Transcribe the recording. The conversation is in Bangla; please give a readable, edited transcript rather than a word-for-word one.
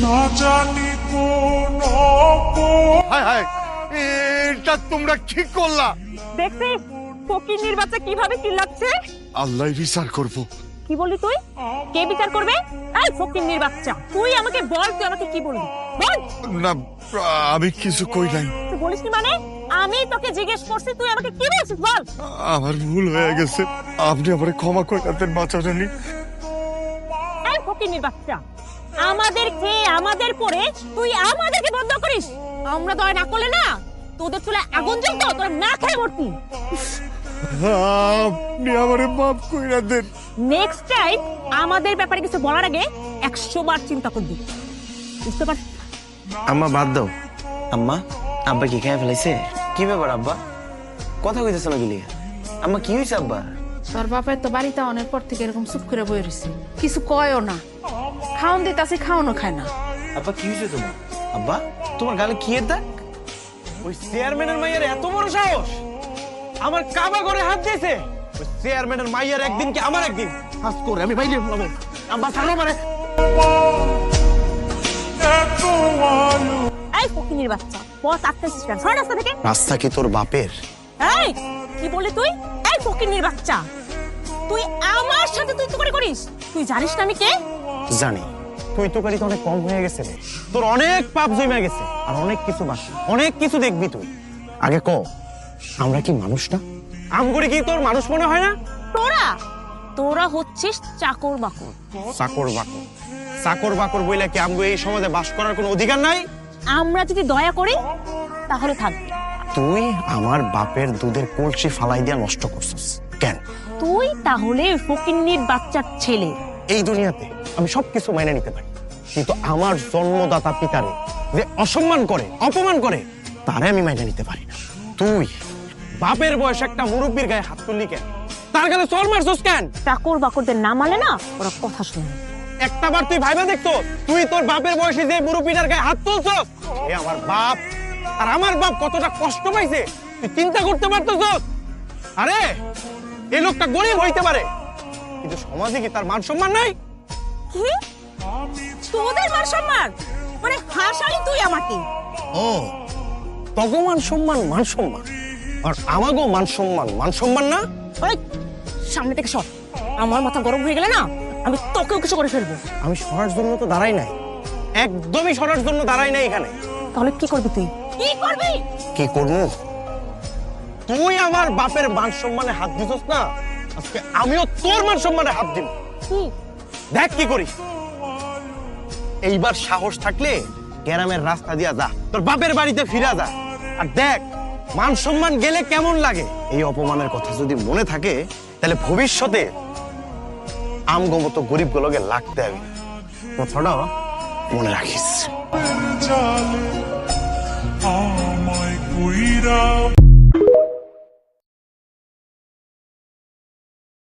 না জানি কোন হায় হায়, এটা তোমরা কি করলা? দেখছি ফকিন্নির বাচ্চা কিভাবে চিল্লাচ্ছে। আল্লাহ বিচার করব। কি বললি তুই? কে বিচার করবে? এই ফকিন্নির বাচ্চা, তুই আমাকে বল, তুই আমাকে কি বলবি বল। না, আমি কিছু কই নাই। তুই বলিসনি মানে? আমি তোকে জিজ্ঞেস করছি, তুই আমাকে কি বলছিস বল। আমার ভুল হয়ে গেছে, আপনি আমারে ক্ষমা করে দেন বাঁচানি। এই ফকিন্নির বাচ্চা, আমাদের খেয়ে আমাদের পরে তুই আমাদেরকে বন্ধ করিস। আমরা দয়া না করলে না তোদের চুলে আগুন জ্বলতো, তোরা না খেয়ে মরতি। আপনি আমারে মাফ কইরা দেন। নেক্সট টাইম আমাদের ব্যাপারে কিছু বলার আগে 100 বার চিন্তা করবি, বুঝতে পারছিস? আম্মা বাদ দাও। আম্মা, আব্বা কি খেয়ে ফেলাইছে? কি ব্যাপার আব্বা, কথা কইতেছ না গিলিয়া? আম্মা কি হয়েছে আব্বা? তোর বাপের তো বাড়িতে অনেক পর থেকে এরকম চুপ করে বই রয়েছে, কিছু কয়ও না। খাওন দিতাছি, খাওয়ানো খায় না। আব্বা কি হয়েছে তোমার? আব্বা তোমার গালে কি এর দাগ? ওই চেয়ারম্যানের মাইয়ার এত বড় সাহস, আমার কাবা করে হাত দিয়েছে। ওই চেয়ারম্যানের মাইয়ার একদিন কি আমার একদিন হাত করে আমি বাইরে ফেলাবো। আব্বা ছাড়ো আমারে। এই ফকিন্নির বাচ্চা, পথ আটকেছিস কেন? সর রাস্তা থেকে। রাস্তা কি তোর বাপের? এই কি বললি তুই? এই ফকিন্নির বাচ্চা, তুই আমার সাথে তুই তুকারি করিস? তুই জানিস না আমি কে? জানি, তুই তো কারি তো অনেক কম হয়ে গেছে রে। তোর অনেক পাপ জমে গেছে, আর অনেক কিছু বাকি, অনেক কিছু দেখবি তুই। আগে ক, আমরা কি মানুষ না? আমগরি কি তোর মানুষ মনে হয় না? তোরা তোরা হচ্ছিস চাকর বাকর। চাকর বাকর, চাকর বাকর বইলে কি আমগো এই সমাজে বাস করার কোনো অধিকার নাই? আমরা যদি দয়া করি তাহলে থাকবি। তুই আমার বাপের দুধের কলসি ফালাই দিয়া নষ্ট করছিস কেন? তুই তাহলে ফকিন্নির বাচ্চার ছেলে। এই দুনিয়াতে আমি সবকিছু মেনে নিতে পারি, কিন্তু আমার জন্মদাতা পিতারে যে অসম্মান করে, অপমান করে, তারে আমি মেনে নিতে পারি না। তুই বাপের বয়স একটা মুরব্বীর গায়ে হাত তুললি কেন? তার গালে চড় মারছিস কেন? চাকর বাকরদের না মানলে না ওরা কথা শুনে। একটাবার তুই ভাইবা দেখতো, তুই তোর বাপের বয়সে যে মুরব্বীটার গায়ে হাত তুলছস, এ আমার বাপ, আর আমার বাপ কতটা কষ্ট পাইছে তুই চিন্তা করতে পারতস? আরে এই লোকটা গরিব হইতে পারে, কিন্তু সমাজে কি তার মান সম্মান নাই? কি তোদের মান সম্মান? মানে হাসালি তুই আমাকে? ও, তগো মান সম্মান মান সম্মান, আর আমাগো মান সম্মান মান সম্মান না? ওই সামনে থেকে সর, আমার মাথা গরম হয়ে গেলে না আমি তোকেও কিছু করে ফেলবো। আমি সরার জন্য তো দাঁড়াই নাই, একদমই সরার জন্য দাঁড়াই নাই এখানে। তাহলে কি করবি তুই? কি করবি? কি করবো? তুই আমার বাপের মান সম্মানে হাত দিছস না, আজকে আমিও তোর মান সম্মানে হাত দিব। কি দেখ কি করিস। এইবার সাহস থাকলে গ্রামের রাস্তা দিয়া যা, তোর বাপের বাড়িতে ফিরা যা, আর দেখ মান সম্মান গেলে কেমন লাগে। এই অপমানের কথা যদি মনে থাকে তাহলে ভবিষ্যতে আমগো মতো গরিব গুলোকে লাগতে হবে। কথাটা মনে রাখিস। আমায় কইরা